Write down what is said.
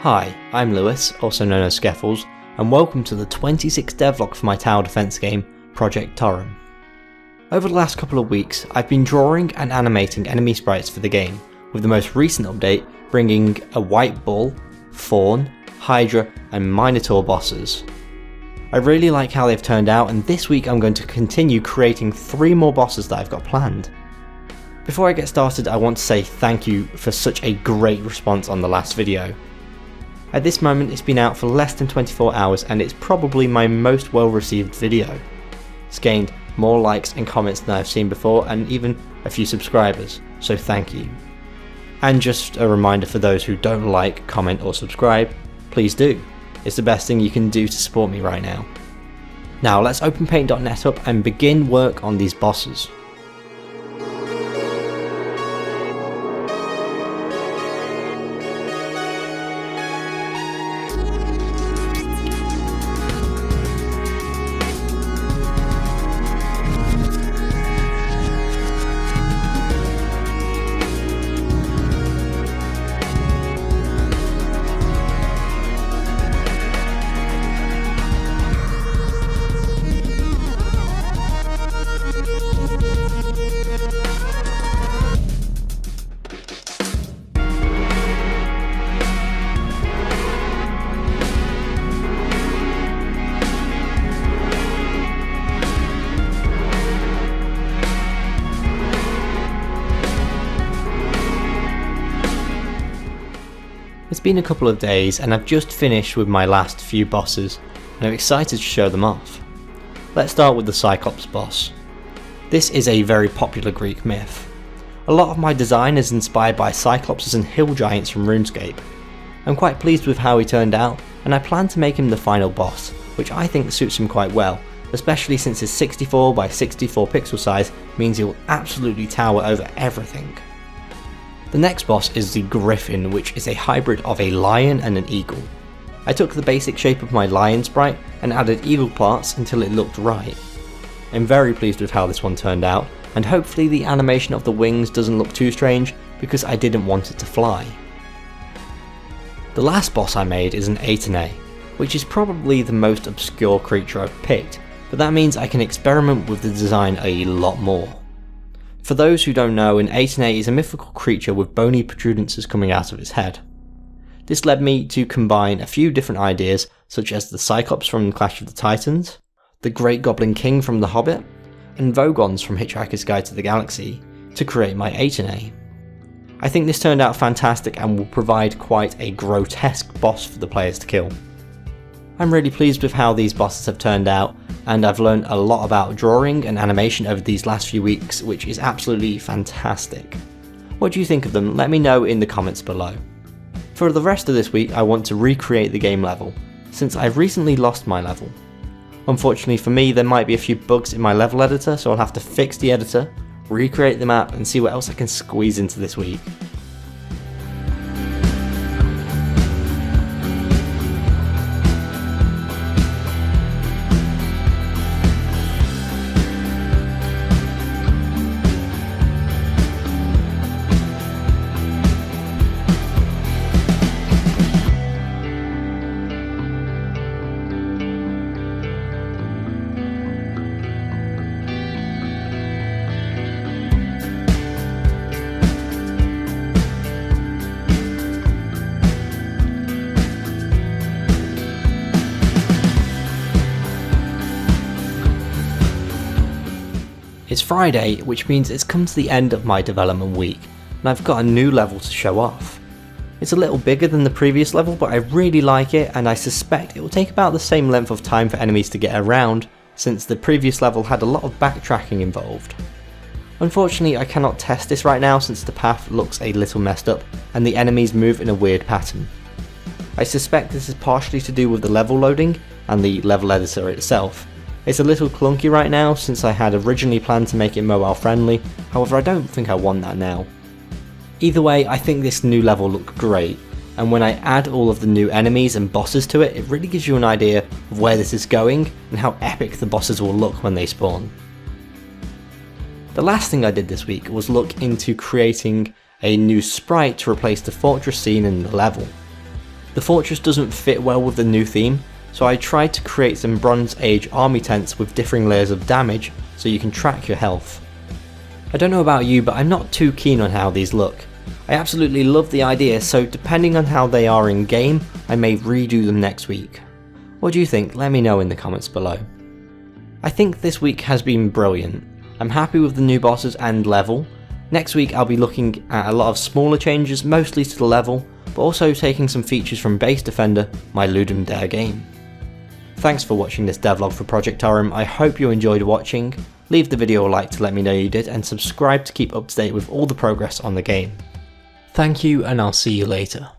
Hi, I'm Lewis, also known as Skeffles, and welcome to the 26th devlog for my tower defense game, Project Torrim. Over the last couple of weeks, I've been drawing and animating enemy sprites for the game, with the most recent update bringing a white bull, fawn, hydra and minotaur bosses. I really like how they've turned out, and this week I'm going to continue creating 3 more bosses that I've got planned. Before I get started, I want to say thank you for such a great response on the last video. At this moment it's been out for less than 24 hours and it's probably my most well received video. It's gained more likes and comments than I've seen before, and even a few subscribers, so thank you. And just a reminder for those who don't like, comment or subscribe, please do. It's the best thing you can do to support me right now. Now let's open paint.net up and begin work on these bosses. It's been a couple of days and I've just finished with my last few bosses and I'm excited to show them off. Let's start with the Cyclops boss. This is a very popular Greek myth. A lot of my design is inspired by Cyclops and hill giants from RuneScape. I'm quite pleased with how he turned out, and I plan to make him the final boss, which I think suits him quite well, especially since his 64 by 64 pixel size means he will absolutely tower over everything. The next boss is the Griffin, which is a hybrid of a lion and an eagle. I took the basic shape of my lion sprite and added eagle parts until it looked right. I'm very pleased with how this one turned out, and hopefully the animation of the wings doesn't look too strange because I didn't want it to fly. The last boss I made is an Aeternae, which is probably the most obscure creature I've picked, but that means I can experiment with the design a lot more. For those who don't know, an Aeternae is a mythical creature with bony protrudences coming out of its head. This led me to combine a few different ideas, such as the Cyclops from Clash of the Titans, the Great Goblin King from The Hobbit, and Vogons from Hitchhiker's Guide to the Galaxy, to create my Aeternae. I think this turned out fantastic and will provide quite a grotesque boss for the players to kill. I'm really pleased with how these bosses have turned out, and I've learned a lot about drawing and animation over these last few weeks, which is absolutely fantastic. What do you think of them? Let me know in the comments below. For the rest of this week I want to recreate the game level, since I've recently lost my level. Unfortunately for me, there might be a few bugs in my level editor, so I'll have to fix the editor, recreate the map and see what else I can squeeze into this week. It's Friday, which means it's come to the end of my development week, and I've got a new level to show off. It's a little bigger than the previous level, but I really like it, and I suspect it will take about the same length of time for enemies to get around, since the previous level had a lot of backtracking involved. Unfortunately, I cannot test this right now since the path looks a little messed up, and the enemies move in a weird pattern. I suspect this is partially to do with the level loading, and the level editor itself. It's a little clunky right now since I had originally planned to make it mobile friendly, however I don't think I want that now. Either way, I think this new level looked great, and when I add all of the new enemies and bosses to it, it really gives you an idea of where this is going and how epic the bosses will look when they spawn. The last thing I did this week was look into creating a new sprite to replace the fortress scene in the level. The fortress doesn't fit well with the new theme, so I tried to create some Bronze Age army tents with differing layers of damage so you can track your health. I don't know about you, but I'm not too keen on how these look. I absolutely love the idea, so depending on how they are in game, I may redo them next week. What do you think? Let me know in the comments below. I think this week has been brilliant. I'm happy with the new bosses and level. Next week I'll be looking at a lot of smaller changes, mostly to the level, but also taking some features from Base Defender, my Ludum Dare game. Thanks for watching this devlog for Project Torrim. I hope you enjoyed watching. Leave the video a like to let me know you did, and subscribe to keep up to date with all the progress on the game. Thank you, and I'll see you later.